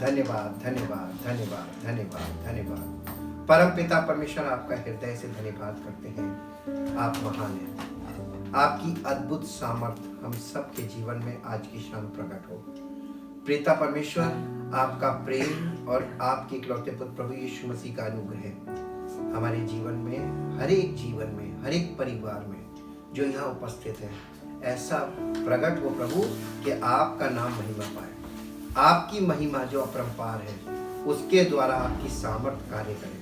धन्यवाद धन्यवाद धन्यवाद धन्यवाद धन्यवाद। परम पिता परमेश्वर, आपका हृदय से धन्यवाद करते हैं। आप महान हैं। आपकी अद्भुत सामर्थ्य हम सबके जीवन में आज की शाम प्रकट हो। पिता परमेश्वर, आपका प्रेम और आपके इकलौते पुत्र प्रभु यीशु मसीह का अनुग्रह हमारे जीवन में, हर एक जीवन में, हर एक परिवार में जो यहाँ उपस्थित है, ऐसा प्रकट हो प्रभु कि आपका नाम महिमा पाए। आपकी महिमा जो अपरंपार है उसके द्वारा आपकी सामर्थ्य कार्य करे,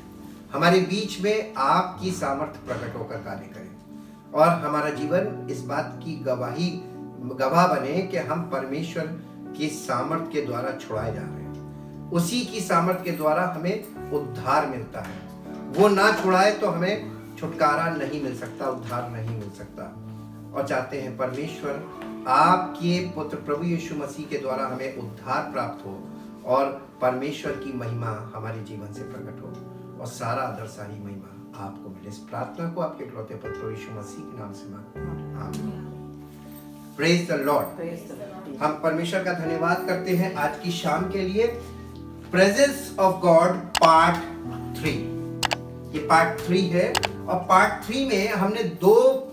हमारे बीच में आपकी सामर्थ्य प्रकट होकर कार्य करे और हमारा जीवन इस बात की गवाह बने कि हम परमेश्वर की सामर्थ्य के द्वारा छुड़ाए जा रहे हैं। उसी की सामर्थ्य के द्वारा हमें उद्धार मिलता है। वो ना छुड़ाए तो हमें छुटकारा नहीं मिल सकता, उद्धार नहीं मिल सकता। और चाहते हैं परमेश्वर आपके पुत्र प्रभु यीशु मसीह के द्वारा हमें उद्धार प्राप्त हो और परमेश्वर की महिमा हमारे जीवन से प्रकट हो और सारा आदर सारी महिमा आपको मिले। इस प्रार्थना को आपके इकलौते पुत्र प्रभु यीशु मसीह के नाम से मांगते हैं, आमीन। Praise the Lord. हम परमेश्वर का धन्यवाद करते हैं आज की शाम के लिए। प्रेजेंस ऑफ गॉड पार्ट 3, ये पार्ट 3 है और पार्ट 3 में हमने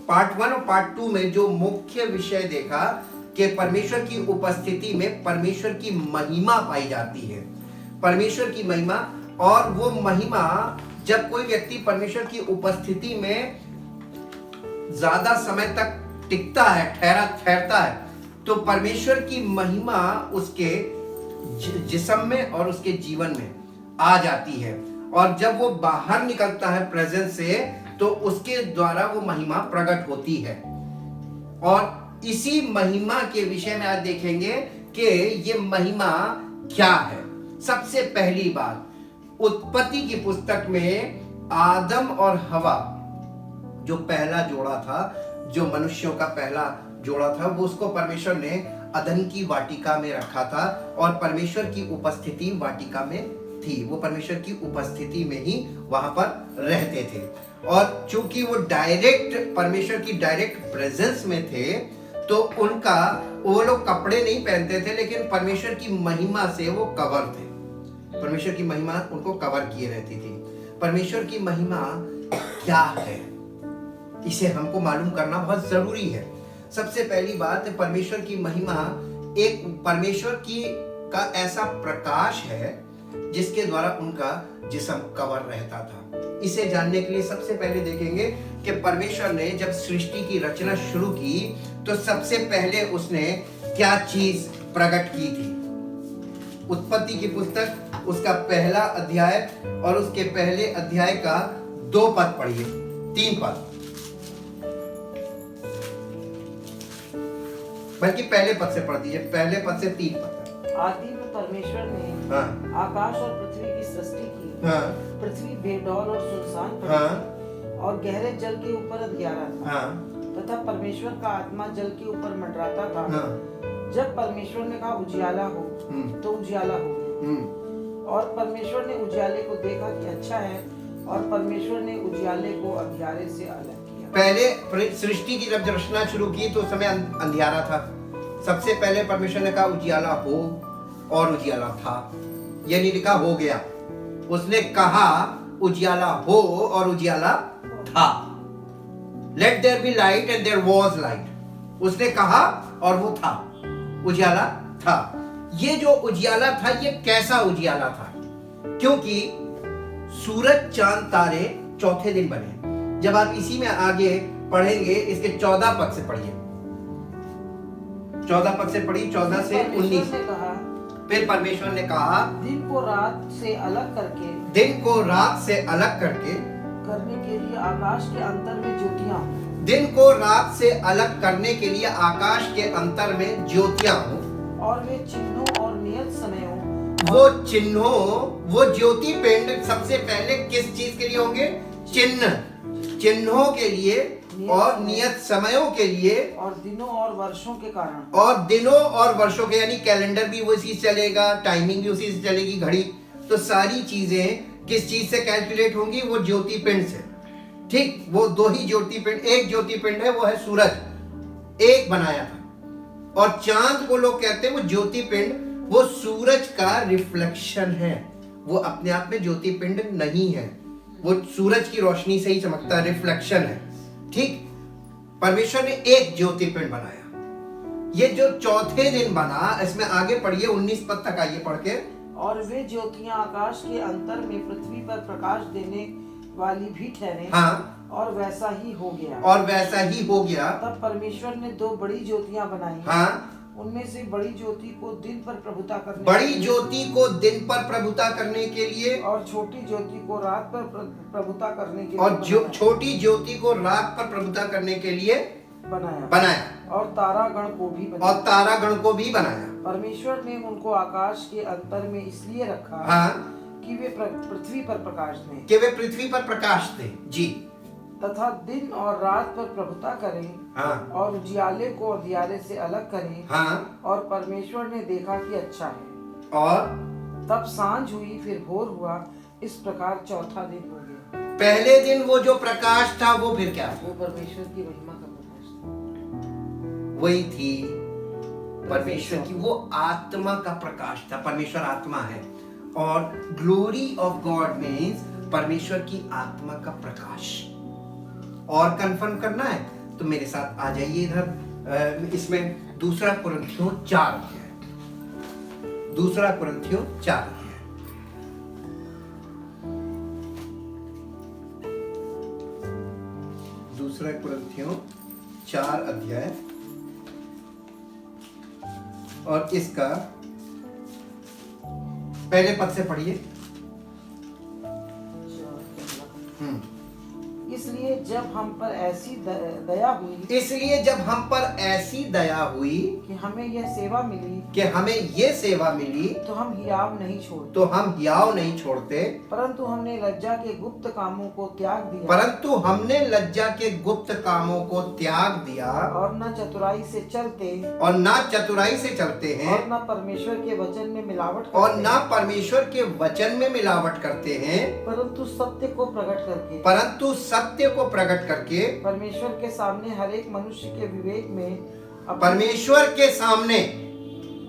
पार्ट 1 और पार्ट 2 में जो मुख्य विषय देखा कि परमेश्वर की उपस्थिति में परमेश्वर की महिमा पाई जाती है। परमेश्वर की महिमा, और वो महिमा जब कोई व्यक्ति परमेश्वर की उपस्थिति में ज्यादा समय तक टिकता है, ठहरता है, तो परमेश्वर की महिमा उसके जिस्म में और उसके जीवन में आ जाती है। और जब वो बाहर निकलता है प्रेजेंस से, तो उसके द्वारा वो महिमा प्रकट होती है। और इसी महिमा के विषय में आज देखेंगे कि ये महिमा क्या है। सबसे पहली बात, उत्पत्ति की पुस्तक में आदम और हवा जो पहला जोड़ा था, जो मनुष्यों का पहला जोड़ा था, वो उसको परमेश्वर ने अदन की वाटिका में रखा था और परमेश्वर की उपस्थिति वाटिका में थी। वो परमेश्वर की उपस्थिति में ही वहां पर रहते थे और चूंकि वो परमेश्वर की डायरेक्ट प्रेजेंस में थे, तो वो लोग कपड़े नहीं पहनते थे, लेकिन परमेश्वर की महिमा से वो कवर थे। परमेश्वर की महिमा उनको कवर किए रहती थी। परमेश्वर की महिमा क्या है, इसे हमको मालूम करना बहुत जरूरी है। सबसे पहली बात, परमेश्वर की महिमा एक परमेश्वर का ऐसा प्रकाश है जिसके द्वारा उनका जिस्म कवर रहता था। इसे जानने के लिए सबसे पहले देखेंगे कि परमेश्वर ने जब सृष्टि की रचना शुरू की तो सबसे पहले उसने क्या चीज प्रकट की थी। उत्पत्ति की पुस्तक उसका पहला अध्याय और उसके पहले अध्याय का 2 पद पढ़िए, 3 पद, बल्कि पहले पद से पढ़ दीजिए, पहले पद से 3 पद। आदि में परमेश्वर ने आकाश और पृथ्वी की सृष्टि की। पृथ्वी बेडौल और सुनसान पड़ी और गहरे जल के ऊपर अंधियारा था तथा परमेश्वर का आत्मा जल के ऊपर मंडराता था। जब परमेश्वर ने कहा उजियाला हो, तो उजियाला हो गया। और परमेश्वर ने उजियाले को देखा कि अच्छा है, और परमेश्वर ने उजियाले को अंधियारे से अलग किया। पहले सृष्टि की जब रचना शुरू की तो उस समय अंधियारा था। सबसे पहले परमेश्वर ने कहा उजियाला हो, और उजियाला था। ये नहीं लिखा हो गया, उसने कहा उजियाला हो और उजियाला था। Let there be light and there was light. उसने कहा और वो था, उजियाला था। ये जो उजियाला था, ये कैसा उजियाला था? क्योंकि सूरज चांद तारे चौथे दिन बने। जब आप इसी में आगे पढ़ेंगे, इसके 14 पद से पढ़िए, 14 पद से पढ़िए, 14 से 19। फिर परमेश्वर ने कहा दिन को रात से अलग करके करने के लिए आकाश के अंतर में ज्योतियां हों। दिन को रात से अलग करने के लिए आकाश के अंतर में ज्योतियां हों, और वे चिन्हों और नियत समयों, वो ज्योति पिंड सबसे पहले किस चीज के लिए होंगे? चिन्हों के लिए और नियत समयों के लिए, और दिनों और वर्षों के कारण, और दिनों और वर्षों के, यानी कैलेंडर भी उसी से चलेगा, टाइमिंग भी उसी से चलेगी, घड़ी। तो सारी चीजें किस चीज से कैलकुलेट होंगी? वो ज्योति पिंड से। ठीक, वो 2 ही ज्योति पिंड, एक ज्योति पिंड है वो है सूरज, एक बनाया था, और चांद को लोग कहते हैं वो ज्योति पिंड वो सूरज का रिफ्लेक्शन है, वो अपने आप में ज्योति पिंड नहीं है, वो सूरज की रोशनी से ही चमकता है, रिफ्लेक्शन है। ठीक, परमेश्वर ने एक ज्योति पिंड बनाया। ये जो चौथे दिन बना, इसमें आगे पढ़िए 19 पद तक आइए पढ़ के। और वे ज्योतियां आकाश के अंतर में पृथ्वी पर प्रकाश देने वाली भी ठहरे। हाँ, और वैसा ही हो गया। और वैसा ही हो गया। तब परमेश्वर ने 2 बड़ी ज्योतियां बनाई। हाँ, उनमें से बड़ी ज्योति को दिन पर प्रभुता करने बड़ी ज्योति को दिन पर प्रभुता करने के लिए, और छोटी ज्योति को रात पर प्रभुता करने के लिए और छोटी ज्योति को रात पर प्रभुता करने के लिए बनाया। और तारागण को भी बनाया। और तारागण को भी बनाया। परमेश्वर ने उनको आकाश के अंतर में इसलिए रखा, हाँ, कि वे पृथ्वी पर प्रकाश दें। कि वे पृथ्वी पर प्रकाश दें। जी, तथा दिन और रात पर प्रभुता करें। हाँ, और उजियाले को अंधियारे से अलग करें। हाँ, और परमेश्वर ने देखा कि अच्छा है। और तब सांझ हुई, फिर भोर हुआ, इस प्रकार चौथा दिन हो गया। पहले दिन वो जो प्रकाश था वो फिर क्या? वो परमेश्वर की महिमा का प्रकाश था। वही थी परमेश्वर की वो आत्मा का प्रकाश था। परमेश्वर आत्मा है, और ग्लोरी ऑफ गॉड मीन्स परमेश्वर की आत्मा का प्रकाश। और कंफर्म करना है तो मेरे साथ आ जाइए इधर, इसमें दूसरा कुरिन्थियों 4 अध्याय। दूसरा कुरिन्थियों 4 अध्याय। दूसरा कुरिन्थियों 4 अध्याय, और इसका पहले पद से पढ़िए। इसलिए जब हम पर ऐसी दया हुई, इसलिए जब हम पर ऐसी दया हुई कि हमें यह सेवा मिली, कि हमें ये सेवा मिली, तो हम हियाव नहीं छोड़ते। तो हम हियाव नहीं छोड़ते, परंतु हमने लज्जा के गुप्त कामों को त्याग दिया। परंतु हमने लज्जा के गुप्त कामों को त्याग दिया, और न चतुराई से चलते, और ना चतुराई से चलते हैं, और न परमेश्वर के वचन में मिलावट करते, और ना परमेश्वर के वचन में मिलावट करते हैं, परंतु सत्य को प्रकट करके, परंतु सत्य को प्रकट करके, परमेश्वर के सामने हर एक मनुष्य के विवेक में, परमेश्वर के सामने,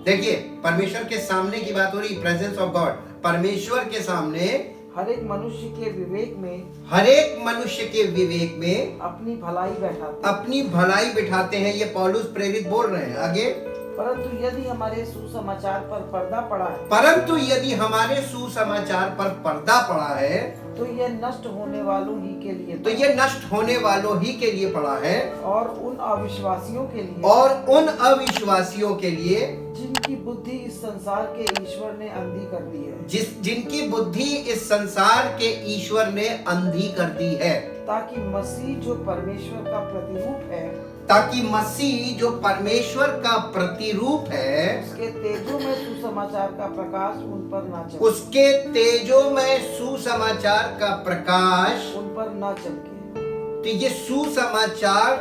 देखिए परमेश्वर के सामने की बात हो रही, प्रेजेंस ऑफ गॉड। परमेश्वर के सामने हर एक मनुष्य के विवेक में, हर एक मनुष्य के विवेक में अपनी भलाई बैठाते, अपनी भलाई बिठाते हैं। ये पौलुस प्रेरित बोल रहे हैं। आगे, परंतु यदि हमारे सुसमाचार पर पर्दा पड़ा है, परंतु यदि हमारे सुसमाचार पर पर्दा पड़ा है, तो यह नष्ट होने वालों ही के लिए, तो ये नष्ट होने वालों ही के लिए पड़ा है, और उन अविश्वासियों के लिए, और उन अविश्वासियों के लिए जिनकी बुद्धि इस संसार के ईश्वर ने अंधी कर दी है, जिनकी बुद्धि इस संसार के ईश्वर ने अंधी कर दी है, ताकि मसीह जो परमेश्वर का प्रतिरूप है, ताकि मसीह जो परमेश्वर का प्रतिरूप है, उसके तेजो में सुसमाचार का प्रकाश उन पर ना चमके, उसके तेजो में सुसमाचार का प्रकाश उन पर ना चमके। तो ये सुसमाचार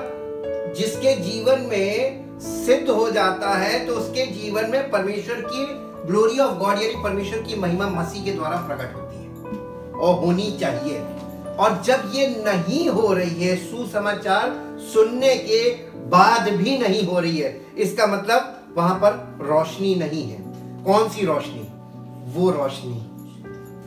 जिसके जीवन में सिद्ध हो जाता है, तो उसके जीवन में परमेश्वर की ग्लोरी ऑफ गॉड यानी परमेश्वर की महिमा मसीह के द्वारा प्रकट होती है और होनी चाहिए। और जब ये नहीं हो रही है, सुसमाचार सुनने के बाद भी नहीं हो रही है, इसका मतलब वहां पर रोशनी नहीं है। कौन सी रोशनी? वो रोशनी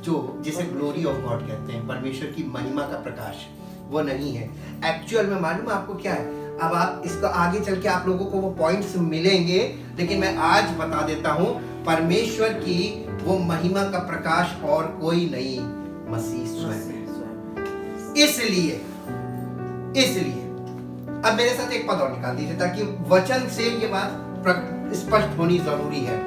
जो जिसे ग्लोरी ऑफ गॉड कहते हैं, परमेश्वर की महिमा का प्रकाश, वो नहीं है। एक्चुअल में मालूम आपको क्या है? अब आप इसको आगे चल के आप लोगों को वो पॉइंट्स मिलेंगे, लेकिन मैं आज बता देता हूं, परमेश्वर की वो महिमा का प्रकाश और कोई नहीं, मसीह स्वयं है। इसलिए अब मेरे साथ एक पद और निकाल दीजिए ताकि वचन से ये बात स्पष्ट होनी जरूरी है।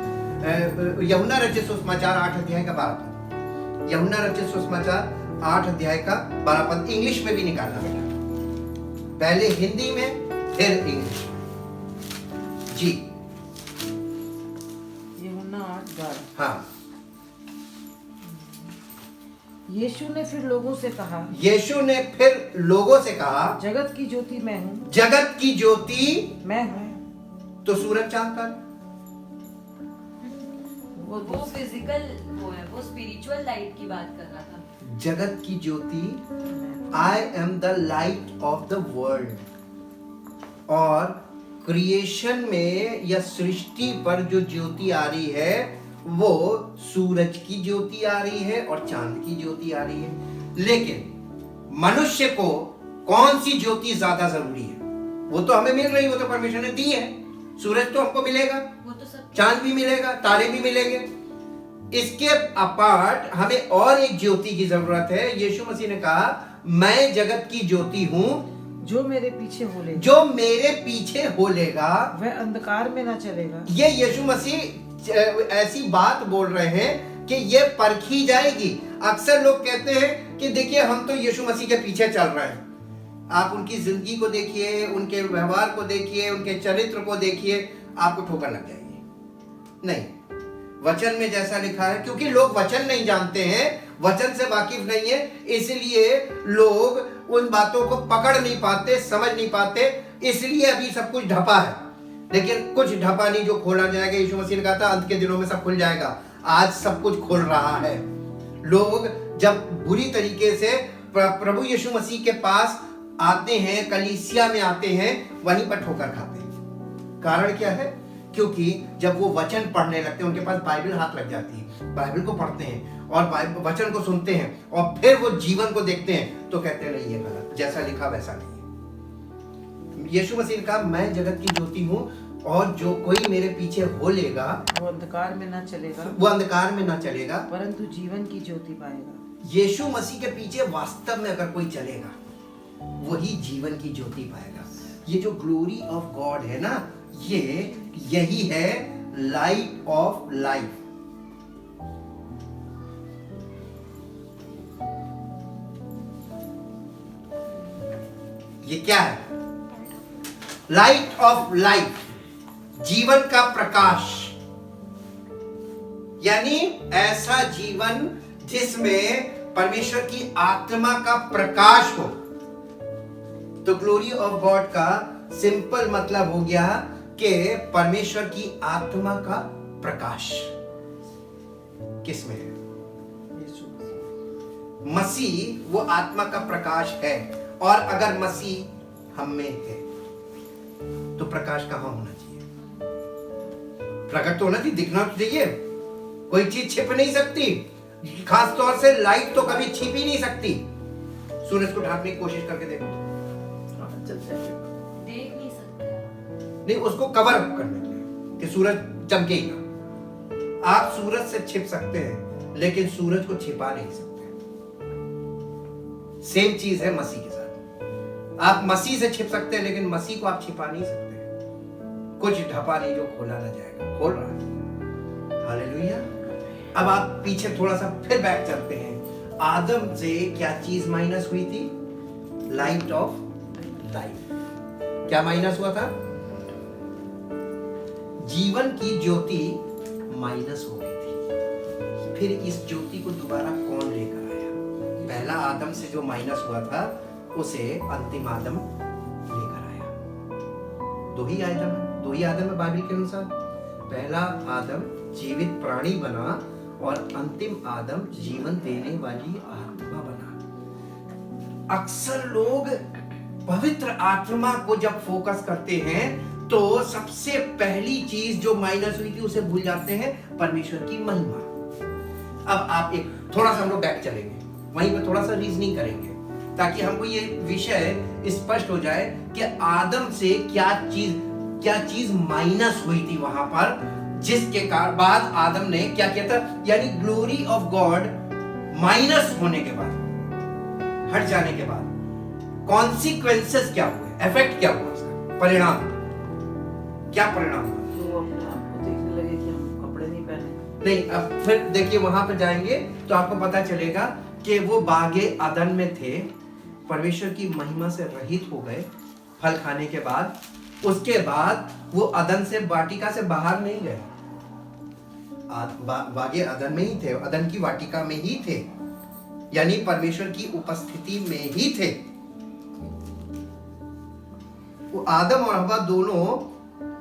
यूहन्ना रचित सुसमाचार 8 अध्याय का 12 पद। यूहन्ना रचित सुसमाचार 8 अध्याय का 12 पद। इंग्लिश में भी निकालना बेटा, पहले हिंदी में फिर इंग्लिश में। जी यूहन्ना 8:12। हाँ। यीशु ने फिर लोगों से कहा, यीशु ने फिर लोगों से कहा, जगत की ज्योति मैं हूँ, जगत की ज्योति मैं हूँ। तो सूरज चांद का वो फिजिकल वो है, वो स्पिरिचुअल लाइट की बात कर रहा था। जगत की ज्योति, I am the light of the world. और क्रिएशन में या सृष्टि पर जो ज्योति आ रही है वो सूरज की ज्योति आ रही है और चांद की ज्योति आ रही है। लेकिन मनुष्य को कौन सी ज्योति ज्यादा जरूरी है? वो तो हमें मिल रही, वो तो परमेश्वर ने दी है। सूरज तो हमको मिलेगा, वो तो सब चांद भी मिलेगा, तारे भी मिलेंगे। इसके अपार्ट हमें और एक ज्योति की जरूरत है। यीशु मसीह ने कहा मैं जगत की ज्योति हूं, जो मेरे पीछे हो लेगा, जो मेरे पीछे हो लेगा वह अंधकार में ना चलेगा। ये यीशु मसीह ऐसी बात बोल रहे हैं कि ये परखी जाएगी। अक्सर लोग कहते हैं कि देखिए हम तो यीशु मसीह के पीछे चल रहे हैं। आप उनकी जिंदगी को देखिए, उनके व्यवहार को देखिए, उनके चरित्र को देखिए, आपको ठोकर लग जाएगी। नहीं, वचन में जैसा लिखा है, क्योंकि लोग वचन नहीं जानते हैं, वचन से वाकिफ नहीं है, इसलिए लोग उन बातों को पकड़ नहीं पाते, समझ नहीं पाते, इसलिए अभी सब कुछ ढपा है। लेकिन कुछ ढपा नहीं जो खोला जाएगा। यीशु मसीह ने कहा था अंत के दिनों में सब खुल जाएगा। आज सब कुछ खुल रहा है। लोग जब बुरी तरीके से प्रभु यीशु मसीह के पास आते हैं, कलीसिया में आते हैं, वहीं पर ठोकर खाते हैं। कारण क्या है? क्योंकि जब वो वचन पढ़ने लगते हैं, उनके पास बाइबल हाथ लग जाती है, बाइबल को पढ़ते हैं और वचन को सुनते हैं और फिर वो जीवन को देखते हैं तो कहते हैं नहीं ये गलत, जैसा लिखा वैसा नहीं है। यीशु मसीह ने कहा मैं जगत की ज्योति हूं और जो कोई मेरे पीछे हो लेगा वो अंधकार में ना चलेगा, वो अंधकार में ना चलेगा परंतु जीवन की ज्योति पाएगा। यीशु मसीह के पीछे वास्तव में अगर कोई चलेगा वही जीवन की ज्योति पाएगा। ये जो ग्लोरी ऑफ गॉड है ना, ये यही है लाइट ऑफ लाइफ। ये क्या है? लाइट ऑफ लाइफ, जीवन का प्रकाश। यानी ऐसा जीवन जिसमें परमेश्वर की आत्मा का प्रकाश हो। तो ग्लोरी ऑफ गॉड का सिंपल मतलब हो गया कि परमेश्वर की आत्मा का प्रकाश किसमें है? मसीह वो आत्मा का प्रकाश है। और अगर मसीह हम में है तो प्रकाश कहां होना चाहिए? प्रकट तो होना चाहिए, दिखना तो चाहिए। कोई चीज छिप नहीं सकती, खास तौर से लाइट तो कभी छिप ही नहीं सकती। सूरज को ढांकने की कोशिश करके देखो, देख नहीं सकते। नहीं, उसको कवर अप करने के लिए कि सूरज चमके ही ना। आप सूरज से छिप सकते हैं लेकिन सूरज को छिपा नहीं सकते। सेम चीज है मसीह के साथ। आप मसीह से छिप सकते हैं लेकिन मसीह को आप छिपा नहीं सकते। कुछ ढपा नहीं जो खोला ना जाएगा, खोल रहा है। हालेलुया। अब आप पीछे थोड़ा सा फिर बैक चलते हैं। आदम से क्या चीज माइनस हुई थी? Light of life. क्या माइनस हुआ था? जीवन की ज्योति माइनस हो गई थी। फिर इस ज्योति को दोबारा कौन लेकर आया? पहला आदम से जो माइनस हुआ था उसे अंतिम आदम लेकर आया। दो ही आदम है बाइबल के अनुसार। पहला आदम जीवित प्राणी बना और अंतिम आदम जीवन देने वाली आत्मा बना। अक्सर लोग पवित्र आत्मा को जब फोकस करते हैं तो सबसे पहली चीज जो माइनस हुई थी उसे भूल जाते हैं, परमेश्वर की महिमा। अब आप एक थोड़ा सा हम लोग बैक चलेंगे, वहीं पे थोड़ा सा रीजनिंग करेंगे ताकि हमको ये विषय स्पष्ट हो जाए कि आदम से क्या चीज माइनस हुई थी वहां पर, जिसके बाद आदम ने क्या किया था। यानी ग्लोरी ऑफ गॉड माइनस होने के बाद, हट जाने के बाद कॉन्सिक्वेंसेस क्या हुए, इफेक्ट क्या हुआ, उसका परिणाम क्या परिणाम हुआ? तो अपने आप को देखने लगे कि हम कपड़े नहीं पहने। नहीं, अब फिर देखिए वहां पर जाएंगे तो आपको पता चलेगा कि वो बागे अदन में थे, परमेश्वर की महिमा से रहित हो गए फल खाने के बाद। उसके बाद वो अदन से वाटिका से बाहर नहीं गए, बागे अदन में ही थे, अदन की वाटिका में ही थे, यानी परमेश्वर की उपस्थिति में ही थे। वो आदम और हवा दोनों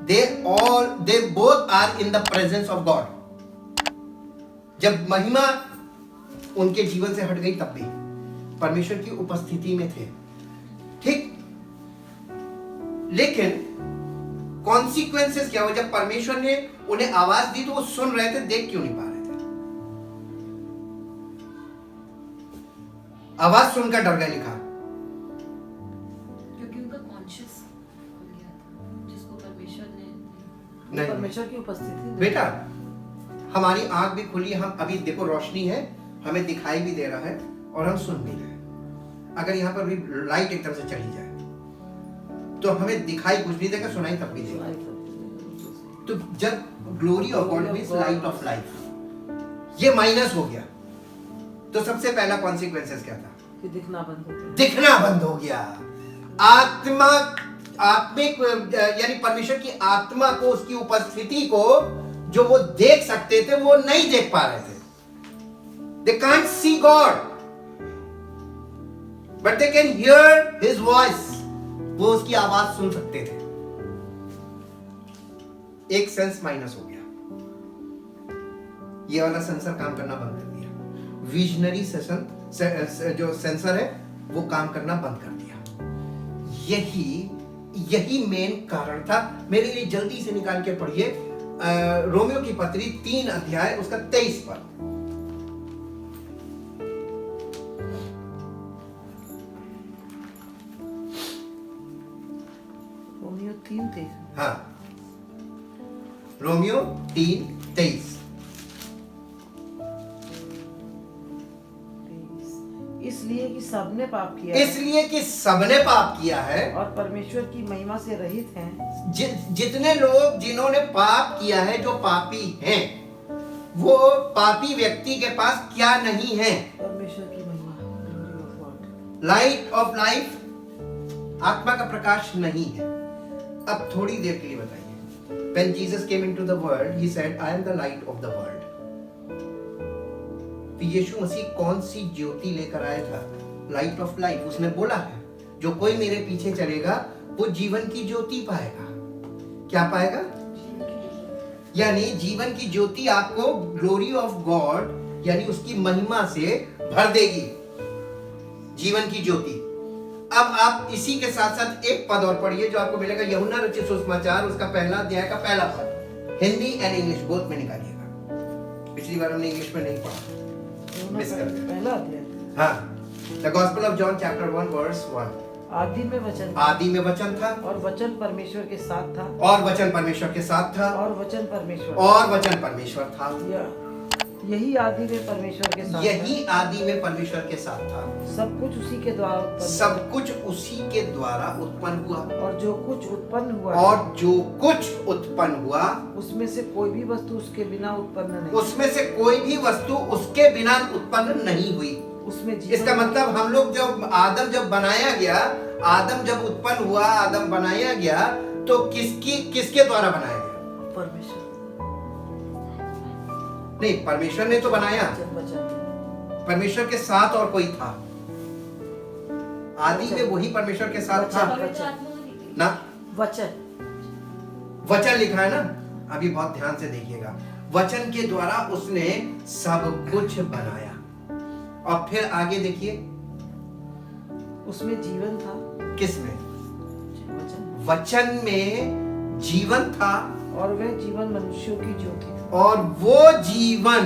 they both are in the presence of God। जब महिमा उनके जीवन से हट गई तब भी परमेश्वर की उपस्थिति में थे, ठीक। लेकिन कॉन्सिक्वेंसेस क्या हुआ? जब परमेश्वर ने उन्हें आवाज दी तो वो सुन रहे थे, देख क्यों नहीं पा रहे थे? आवाज सुनकर डर गए, लिखा। क्योंकि उनका कॉन्शियस खुल गया था, जिसको परमेश्वर ने नहीं परमेश्वर की उपस्थिति बेटा, हमारी आंख भी खुली, हम अभी देखो रोशनी है, हमें दिखाई भी दे रहा है और हम सुन भी रहे हैं। अगर यहाँ पर भी लाइट एकदम से चली जाए तो हमें दिखाई कुछ नहीं देगा, सुनाई तब भी देगा। तो जब glory of God means light of life, ये माइनस हो गया, तो सबसे पहला कॉन्सिक्वेंसेस क्या था? कि दिखना बंद हो गया। दिखना बंद हो गया। आत्मा, आत्मिक यानी परमेश्वर की आत्मा को, उसकी उपस्थिति को जो वो देख सकते थे वो नहीं देख पा रहे थे। They can't see God, but they can hear His voice. वो उसकी आवाज सुन सकते थे। एक सेंस माइनस हो गया, ये वाला सेंसर काम करना बंद कर दिया। विजनरी सेशन जो सेंसर है वो काम करना बंद कर दिया। यही मेन कारण था। मेरे लिए जल्दी से निकाल के पढ़िए रोमियो की पत्री 3 अध्याय उसका 23 पद। रोमियो 3:23। हाँ, रोमियो 3:23। इसलिए कि सबने पाप किया इसलिए कि सबने पाप किया है और परमेश्वर की महिमा से रहित हैं। जितने लोग जिन्होंने पाप किया है, जो पापी हैं, वो पापी व्यक्ति के पास क्या नहीं है? परमेश्वर की महिमा, glory of God। Light of life, आत्मा का प्रकाश नहीं है। अब थोड़ी देर के लिए बताइए, when Jesus came into the world, he said, I am the light of the world। तो यीशु मसीह कौन सी ज्योति लेकर आया था? Light of life. उसने बोला है, जो कोई मेरे पीछे चलेगा वो जीवन की ज्योति पाएगा। क्या पाएगा? यानी जीवन की ज्योति आपको ग्लोरी ऑफ गॉड यानी उसकी महिमा से भर देगी, जीवन की ज्योति। अब आप इसी के साथ साथ एक पद और पढ़िए जो आपको मिलेगा, यूहन्ना रचित सुसमाचार उसका पहला अध्याय का पहला पद। हिंदी एंड इंग्लिश बोथ में निकालिएगा। पिछली बार हमने इंग्लिश में नहीं पढ़ा, मिस कर गए। पहला अध्याय। हाँ, the gospel of John chapter 1 verse 1। आदि में वचन था, आदि में वचन था और वचन परमेश्वर के साथ था, और वचन परमेश्वर के साथ था और वचन परमेश्वर और वचन परमेश्वर था। यही आदि में परमेश्वर के साथ यही आदि में परमेश्वर के साथ था। सब कुछ उसी के द्वारा उत्पन्न सब कुछ उसी के द्वारा उत्पन्न हुआ, और जो कुछ उत्पन्न हुआ और जो कुछ उत्पन्न हुआ उसमें से कोई भी वस्तु उसके बिना उत्पन्न नहीं। उसमें से कोई भी वस्तु उसके बिना उत्पन्न नहीं हुई। उसमें इसका मतलब हम लोग जब आदम जब बनाया गया, आदम जब उत्पन्न हुआ, आदम बनाया गया, तो किसके द्वारा बनाया गया? परमेश्वर नहीं, परमेश्वर ने तो बनाया, परमेश्वर के साथ और कोई था। आदि में वही परमेश्वर के साथ था ना। वचन लिखा है ना, अभी बहुत ध्यान से देखिएगा। वचन के द्वारा उसने सब कुछ बनाया। और फिर आगे देखिए, उसमें जीवन था। किसमें? वचन में जीवन था, और वह जीवन मनुष्यों की ज्योति था। और वो जीवन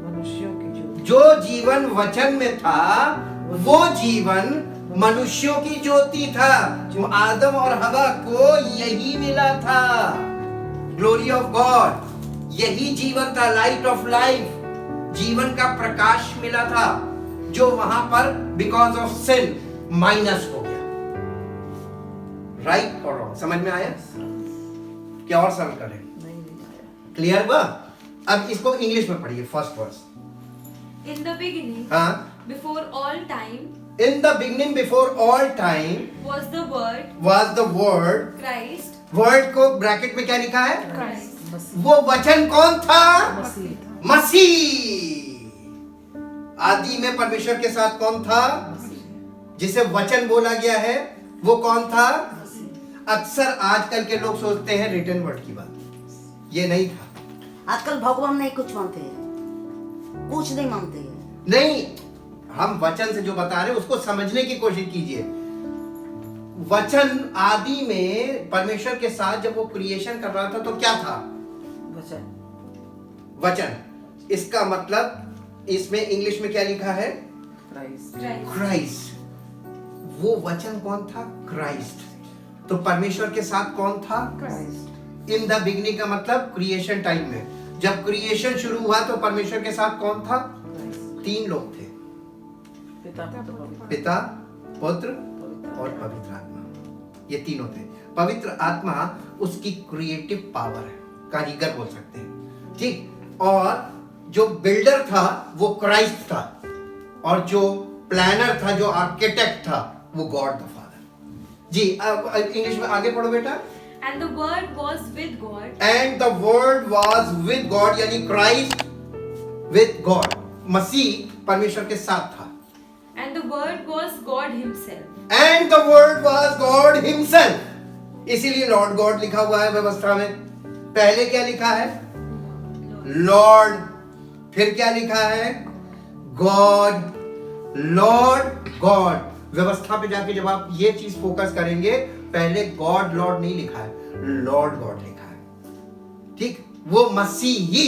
मनुष्यों की ज्योति, जो जीवन वचन में था, वो जीवन मनुष्यों की ज्योति था। आदम और हवा को यही मिला था, ग्लोरी ऑफ गॉड, यही जीवन था, लाइट ऑफ लाइफ, जीवन का प्रकाश मिला था, जो वहां पर बिकॉज ऑफ सिन माइनस हो गया। राइट और रॉन्ग समझ में आया? क्या और सरल करें? क्लियर हुआ? अब इसको इंग्लिश में पढ़िए, first verse. In the beginning, हाँ, before all time, in the beginning before all time was the word, was the word। Christ, word को ब्रैकेट में क्या लिखा है? Christ। वो वचन कौन था? मसीह। मसीह। आदि में परमेश्वर के साथ कौन था? जिसे वचन बोला गया है, वो कौन था? अक्सर आजकल के लोग सोचते हैं रिटन वर्ड की बात, ये नहीं था। आजकल भगवान नहीं कुछ मानते हैं, कुछ नहीं मानते हैं। नहीं, हम वचन से जो बता रहे हैं उसको समझने की कोशिश कीजिए। वचन आदि में परमेश्वर के साथ जब वो क्रिएशन कर रहा था तो क्या था? वचन। इसका मतलब इसमें इंग्लिश में क्या लिखा है? क्राइस्ट। वो वचन कौन था? क्राइस्ट। तो परमेश्वर के साथ कौन था? क्राइस्ट। इन द बिगनिंग का मतलब क्रिएशन टाइम में, जब क्रिएशन शुरू हुआ तो परमेश्वर के साथ कौन था? 3 लोग थे, पिता, पुत्र और पवित्र आत्मा। ये तीनों थे। पवित्र आत्मा उसकी क्रिएटिव पावर है, कारीगर बोल सकते हैं, ठीक। और जो बिल्डर था वो क्राइस्ट था, और जो प्लानर था, जो आर्किटेक्ट था, वो गॉड द फादर। जी, इंग्लिश में आगे पढ़ो बेटा। And the word was with God. And the word was with God, यानी क्राइस्ट with God, मसीह परमेश्वर के साथ था। And the word was God himself. And the word was God himself. इसीलिए लॉर्ड गॉड लिखा हुआ है व्यवस्था में। पहले क्या लिखा है? लॉर्ड। फिर क्या लिखा है? गॉड। Lord God. व्यवस्था पे जाके जब आप ये चीज फोकस करेंगे, पहले गॉड लॉर्ड नहीं लिखा है, लॉर्ड गॉड लिखा है, ठीक। वो मसीह ही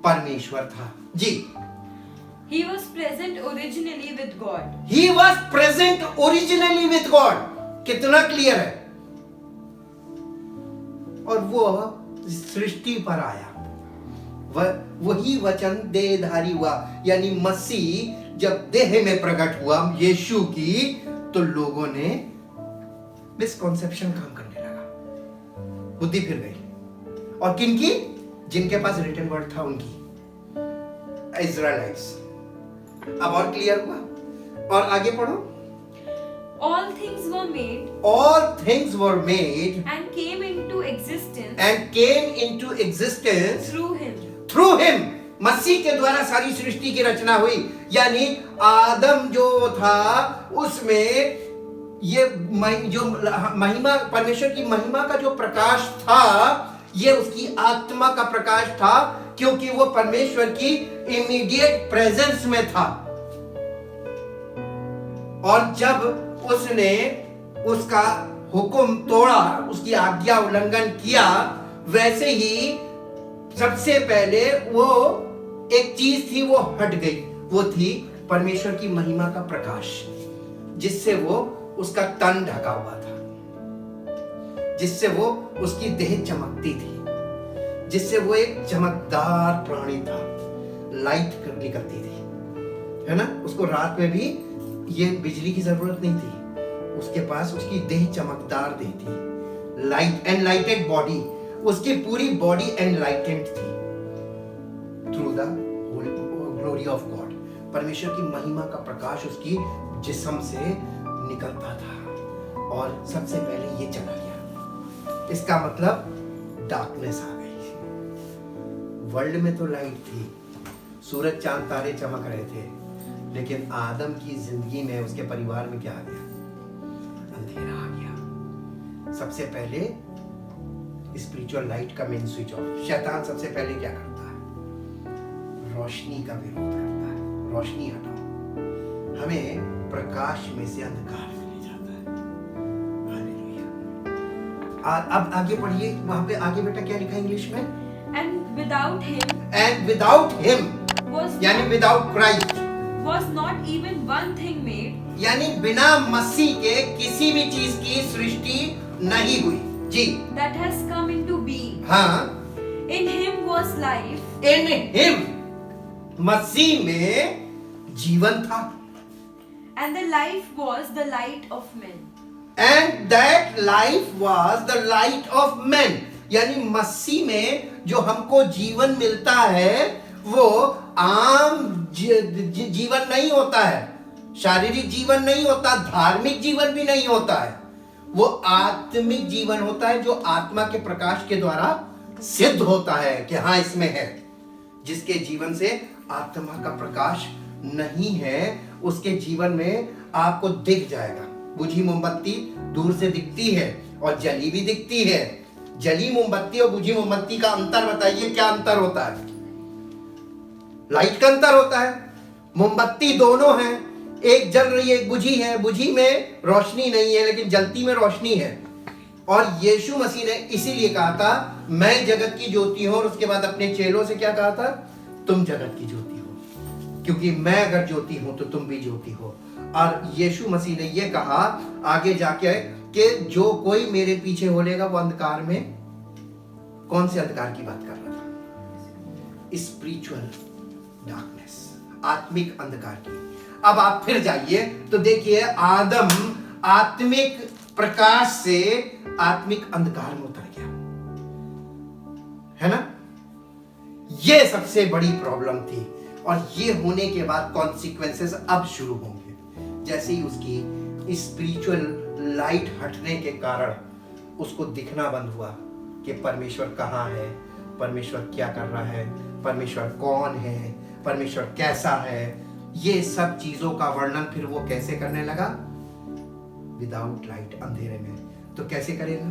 परमेश्वर था। जी। He was present originally with God. He was present originally with God. कितना क्लियर है। और वो सृष्टि पर आया, वही वचन देहधारी हुआ, यानी मसीह जब देह में प्रकट हुआ यीशु की, तो लोगों ने मिसकॉन्सेप्शन काम करने लगा, बुद्धि फिर गई। और किनकी? जिनके पास रिटन वर्ड था उनकी, इज़राइलाइट्स। अब और क्लियर हुआ। और आगे पढ़ो। All things were made. All things were made. And came into existence. And came into existence. Through him. Through him. मसीह के द्वारा सारी सृष्टि की रचना हुई। यानी आदम जो था उसमें ये जो महिमा, परमेश्वर की महिमा का जो प्रकाश था, ये उसकी आत्मा का प्रकाश था, क्योंकि वो परमेश्वर की इमीडिएट प्रेजेंस में था। और जब उसने उसका हुक्म तोड़ा, उसकी आज्ञा उल्लंघन किया, वैसे ही सबसे पहले वो एक चीज थी वो हट गई। वो थी परमेश्वर की महिमा का प्रकाश, जिससे वो उसका तन ढका हुआ था, जिससे वो उसकी देह चमकती थी, जिससे वो एक चमकदार प्राणी था, लाइट निकलती थी, है ना। उसको रात में भी ये बिजली की जरूरत नहीं थी, उसके पास उसकी देह चमकदार देह थी, लाइट एनलाइटेड बॉडी, उसकी पूरी बॉडी एनलाइटेंड थी through the glory of God. परमेश्वर की महिमा का प्रकाश उसकी जिस्म से निकलता था, और सबसे पहले ये चला गया। इसका मतलब डार्कनेस आ गई। वर्ल्ड में तो लाइट थी, सूरज चांद तारे चमक रहे थे, लेकिन आदम की जिंदगी में, उसके परिवार में क्या आ गया? अंधेरा आ गया। सबसे पहले स्पिरिचुअल लाइट का मेन स्विच ऑफ। शैतान सबसे पहले क्या करता है? रोशनी का विरोध करता है। रोशनी हटाओ, हमें प्रकाश में से अंधकार में ले जाता है। हालेलुया। अब आगे पढ़िए, वहां पे आगे बेटा क्या लिखा है इंग्लिश में? And without him. And without him, यानी without Christ, was not even one thing made. यानी बिना मसीह के किसी भी चीज की सृष्टि नहीं हुई। जी। That has come into being. हाँ। In him was life. In him, मसीह में जीवन था। And the life was the light of men. And that life was the light of men, यानी मसीह में जो हमको जीवन मिलता है वो आम जीवन नहीं होता है, शारीरिक जीवन नहीं होता, धार्मिक जीवन भी नहीं होता है, वो आत्मिक जीवन होता है, जो आत्मा के प्रकाश के द्वारा सिद्ध होता है कि हाँ इसमें है। जिसके जीवन से आत्मा का प्रकाश नहीं है, उसके जीवन में आपको दिख जाएगा। बुझी मोमबत्ती दूर से दिखती है और जली भी दिखती है। जली मोमबत्ती और बुझी मोमबत्ती का अंतर बताइए, क्या अंतर होता है? लाइट का अंतर होता है। मोमबत्ती दोनों हैं, एक जल रही है, एक बुझी है, बुझी में रोशनी नहीं है लेकिन जलती में रोशनी है। और यीशु मसीह ने इसीलिए कहा था मैं जगत की ज्योति हूं, और उसके बाद अपने चेलों से क्या कहा था, तुम जगत की ज्योति हो, क्योंकि मैं अगर ज्योति हूं तो तुम भी ज्योति हो। और यीशु मसीह ने यह कहा आगे जाके कि जो कोई मेरे पीछे होलेगा वो अंधकार में, कौन से अंधकार की बात कर रहा था, स्पिरिचुअल डार्कनेस, आत्मिक अंधकार की। अब आप फिर जाइए तो देखिए आदम आत्मिक प्रकाश से आत्मिक अंधकार में उतर गया, है ना। यह सबसे बड़ी प्रॉब्लम थी, और ये होने के बाद कॉन्सिक्वेंसेस अब शुरू होंगे। जैसे ही उसकी स्पिरिचुअल लाइट हटने के कारण उसको दिखना बंद हुआ कि परमेश्वर कहाँ है, परमेश्वर क्या कर रहा है, परमेश्वर कौन है, परमेश्वर कैसा है, ये सब चीजों का वर्णन फिर वो कैसे करने लगा, विदाउट लाइट, अंधेरे में। तो कैसे करेगा?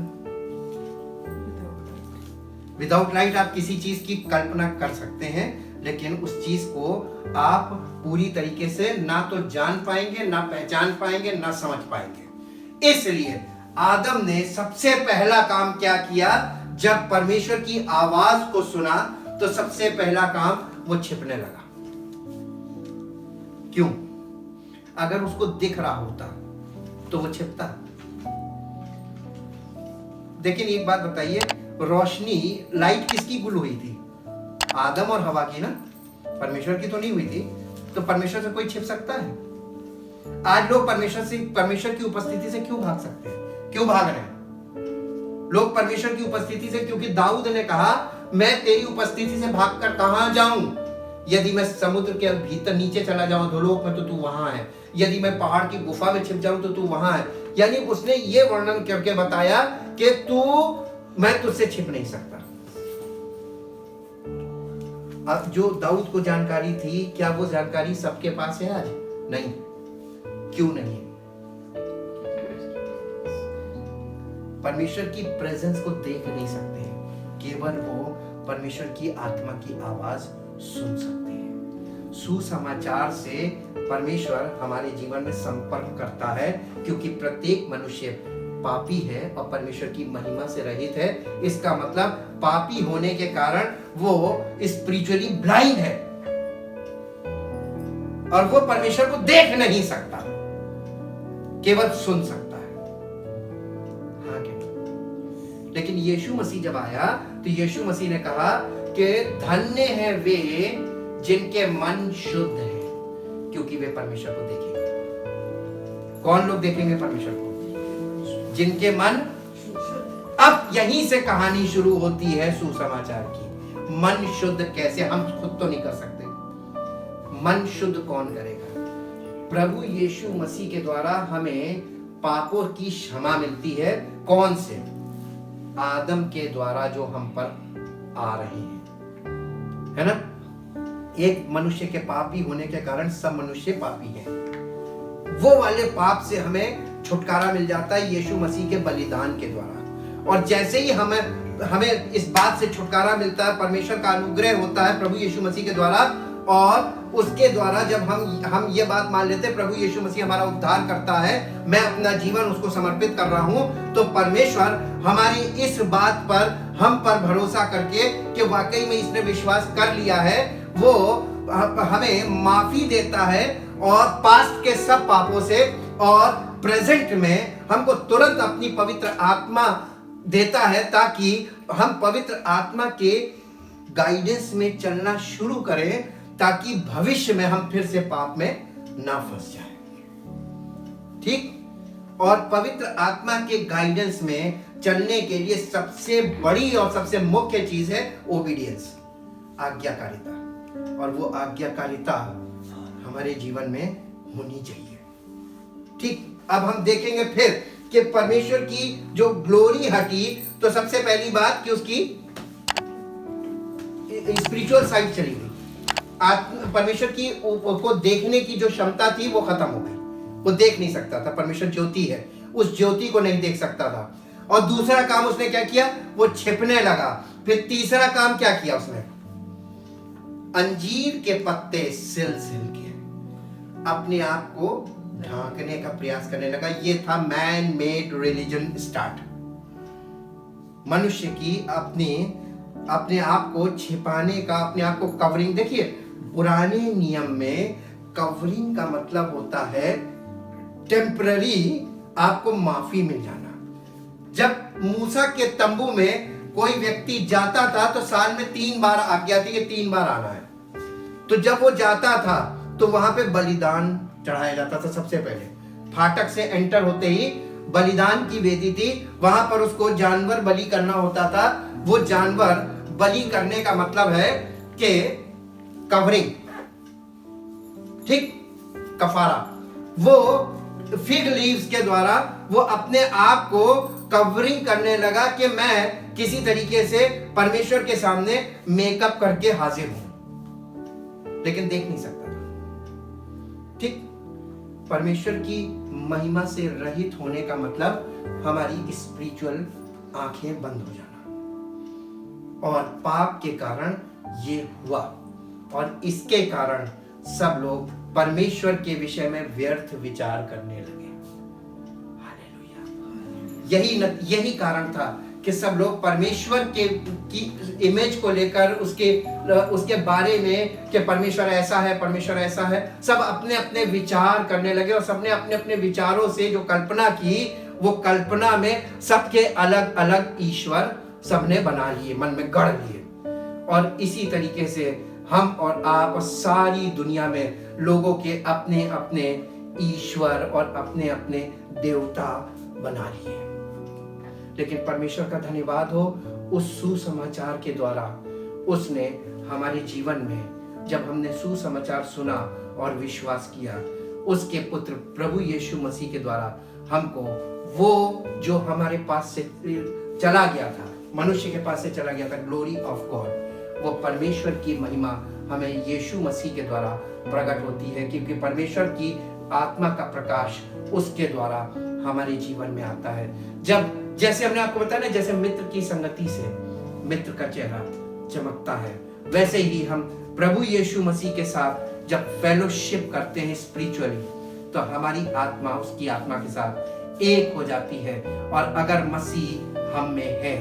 विदाउट लाइट आप किसी चीज की कल्पना कर सकते हैं, लेकिन उस चीज को आप पूरी तरीके से ना तो जान पाएंगे, ना पहचान पाएंगे, ना समझ पाएंगे। इसलिए आदम ने सबसे पहला काम क्या किया, जब परमेश्वर की आवाज को सुना तो सबसे पहला काम वो छिपने लगा। क्यों? अगर उसको दिख रहा होता तो वो छिपता। लेकिन एक बात बताइए, रोशनी, लाइट किसकी गुल हुई थी? आदम और हवा की ना, परमेश्वर की तो नहीं हुई थी। तो परमेश्वर से कोई छिप सकता है? आज लोग परमेश्वर की उपस्थिति से क्यों भाग सकते हैं? क्यों भाग रहे हैं लोग परमेश्वर की उपस्थिति से? क्योंकि दाऊद ने कहा मैं तेरी उपस्थिति से भागकर कहां जाऊं, यदि मैं समुद्र के भीतर नीचे चला जाऊं धोलोक में तो तू वहां है, यदि मैं पहाड़ की गुफा में छिप जाऊं तो तू वहां है। यानी उसने ये वर्णन करके बताया कि मैं तुझसे छिप नहीं सकता। अब जो दाऊद को जानकारी थी, क्या वो जानकारी सबके पास है आज? नहीं। क्यों नहीं? परमेश्वर की प्रेजेंस को देख नहीं सकते, केवल वो परमेश्वर की आत्मा की आवाज सुन सकते हैं। सुसमाचार से परमेश्वर हमारे जीवन में संपर्क करता है, क्योंकि प्रत्येक मनुष्य पापी है और परमेश्वर की महिमा से रहित है। इसका मतलब पापी होने के कारण वो स्पिरिचुअली ब्लाइंड है और वो परमेश्वर को देख नहीं सकता, केवल सुन सकता है। हाँ क्या? लेकिन यीशु मसीह जब आया तो यीशु मसीह ने कहा कि धन्य है वे जिनके मन शुद्ध है, क्योंकि वे परमेश्वर को देखेंगे। कौन लोग देखेंगे परमेश्वर को? जिनके मन। अब यहीं से कहानी शुरू होती है सुसमाचार की। मन शुद्ध कैसे? हम खुद तो नहीं कर सकते। मन शुद्ध कौन करेगा? प्रभु यीशु मसीह के द्वारा हमें पापों की क्षमा मिलती है। कौन से? आदम के द्वारा जो हम पर आ रहे हैं, है ना। एक मनुष्य के पापी होने के कारण सब मनुष्य पापी हैं। वो वाले पाप से हमें छुटकारा मिल जाता है यीशु मसीह के बलिदान के द्वारा। और जैसे ही हमें इस बात से छुटकारा मिलता है, परमेश्वर का अनुग्रह होता है प्रभु यीशु मसीह के द्वारा, और उसके द्वारा जब हम ये बात मान लेते हैं प्रभु यीशु मसीह हमारा उद्धार करता है, मैं अपना जीवन उसको समर्पित कर रहा हूं, तो परमेश्वर हमारी इस बात पर हम पर भरोसा करके कि वाकई में इसने विश्वास कर लिया है, वो हमें माफी देता है और पास्ट के सब पापों से और प्रेजेंट में हमको तुरंत अपनी पवित्र आत्मा देता है, ताकि हम पवित्र आत्मा के गाइडेंस में चलना शुरू करें, ताकि भविष्य में हम फिर से पाप में ना फंस जाएं। ठीक? और पवित्र आत्मा के गाइडेंस में चलने के लिए सबसे बड़ी और सबसे मुख्य चीज है ओबीडियंस, आज्ञाकारिता। और वो आज्ञाकारिता हमारे जीवन में होनी चाहिए। ठीक? अब हम देखेंगे फिर कि परमेश्वर की जो ग्लोरी हटी, तो सबसे पहली बात कि उसकी स्पिरिचुअल साइड चली गई। परमेश्वर की को देखने की जो क्षमता थी वो खत्म हो गई। वो देख नहीं सकता था, परमेश्वर ज्योति है, उस ज्योति को नहीं देख सकता था। और दूसरा काम उसने क्या किया? वो छिपने लगा। फिर तीसरा काम क्या किया उसने? अंजीर के पत्ते सिल के अपने आप को ढांकने का प्रयास करने लगा। ये था मैन मेड रिलीजन स्टार्ट। मनुष्य की अपने आप को छिपाने का, अपने आप को कवरिंग। देखिए, पुराने नियम में कवरिंग का मतलब होता है टेम्पररी आपको माफी मिल जाना। जब मूसा के तंबू में कोई व्यक्ति जाता था तो साल में 3 बार आज्ञा थी कि 3 बार आना है। तो जब वो जाता था तो वहां पे बलिदान चढ़ाया जाता था। सबसे पहले फाटक से एंटर होते ही बलिदान की वेदी थी, वहां पर उसको जानवर बलि करना होता था। वो जानवर बलि करने का मतलब है कि कवरिंग, ठीक, कफारा। वो फिग लीव्स के द्वारा वो अपने आप को कवरिंग करने लगा कि मैं किसी तरीके से परमेश्वर के सामने मेकअप करके हाजिर हूं, लेकिन देख नहीं सकता था। ठीक, परमेश्वर की महिमा से रहित होने का मतलब हमारी स्पिरिचुअल आंखें बंद हो जाना। और पाप के कारण ये हुआ, और इसके कारण सब लोग परमेश्वर के विषय में व्यर्थ विचार करने लगे। हालेलुया। यही कारण था कि सब लोग परमेश्वर की इमेज को लेकर उसके बारे में कि परमेश्वर ऐसा है, परमेश्वर ऐसा है, सब अपने अपने विचार करने लगे। और सबने अपने अपने विचारों से जो कल्पना की, वो कल्पना में सबके अलग अलग ईश्वर सबने बना लिए, मन में गढ़ लिए। और इसी तरीके से हम और आप और सारी दुनिया में लोगों के अपने अपने ईश्वर और अपने अपने देवता बना लिए। लेकिन परमेश्वर का धन्यवाद हो, उस सुसमाचार के द्वारा उसने हमारे जीवन में, जब हमने सुसमाचार सुना और विश्वास किया, उसके पुत्र प्रभु यीशु मसीह के द्वारा हमको वो जो हमारे पास से चला गया था, मनुष्य के पास से चला गया था, ग्लोरी ऑफ गॉड, वो परमेश्वर की महिमा हमें यीशु मसीह के द्वारा प्रकट होती है। क्योंकि परमेश्वर की आत्मा का प्रकाश उसके द्वारा हमारे जीवन में आता है। जब, जैसे हमने आपको बताया ना, जैसे मित्र की संगति से मित्र का चेहरा चमकता है, वैसे ही हम प्रभु यीशु मसीह के साथ जब फेलोशिप करते हैं स्पिरिचुअली, तो हमारी आत्मा उसकी आत्मा के साथ एक हो जाती है। और अगर मसीह हम में है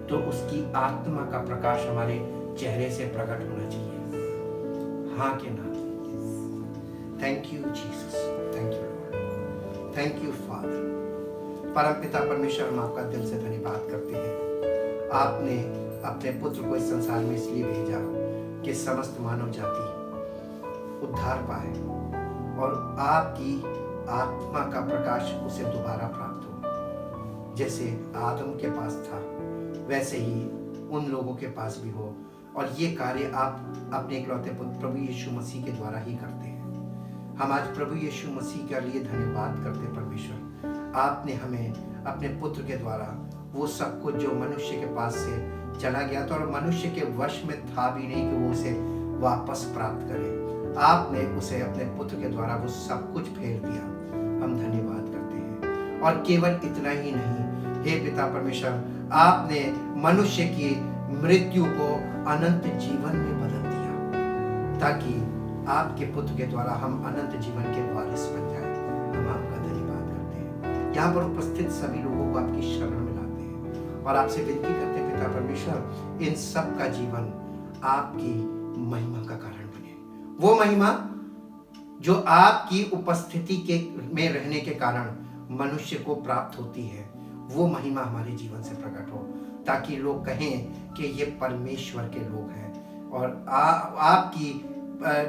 तो उसकी आत्मा का प्रकाश हमारे चेहरे से प्रकट होना चाहिए। हाँ के ना? Thank you Jesus, thank you Lord, thank you father. परम पिता परमेश्वर, हम आपका दिल से धन्यवाद करते हैं। आपने अपने पुत्र को इस संसार में इसलिए भेजा कि समस्त मानव जाति उद्धार पाए और आपकी आत्मा का प्रकाश उसे दोबारा प्राप्त हो। जैसे आदम के पास था, वैसे ही उन लोगों के पास भी हो। और ये कार्य आप अपने इकलौते पुत्र प्रभु यीशु मसीह के द्वारा ही करते हैं। हम आज प्रभु यीशु मसीह के लिए धन्यवाद करते हैं। परमेश्वर, आपने हमें अपने पुत्र के द्वारा वो सब कुछ जो मनुष्य के पास से चला गया था और मनुष्य के वश में था भी नहीं कि वो उसे वापस प्राप्त करे, आपने उसे अपने पुत्र के द्वारा वो सब कुछ फेर दिया। हम धन्यवाद करते हैं। और केवल इतना ही नहीं, हे पिता परमेश्वर, आपने मनुष्य की मृत्यु को अनंत जीवन में बदल दिया, ताकि आपके पुत्र के द्वारा हम अनंत जीवन के वारिस बन जाएं। हम आपका धन्यवाद करते हैं। यहाँ पर उपस्थित सभी लोगों को आपकी शरण में लाते हैं और आपसे विनती करते हैं, पिता परमेश्वर, इन सब का जीवन आपकी महिमा का कारण बने। वो महिमा जो आपकी उपस्थिति के में रहने के कारण मनुष्य को प्राप्त होती है, वो महिमा हमारे जीवन से प्रकट हो, ताकि लोग कहें कि ये परमेश्वर के लोग हैं। और आपकी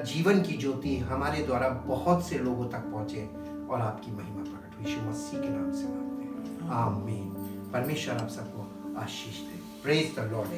जीवन की ज्योति हमारे द्वारा बहुत से लोगों तक पहुंचे और आपकी महिमा प्रकट हो। यीशु मसीह के नाम से मांगते हैं, आमीन। परमेश्वर आप सबको आशीष दे। Praise the Lord.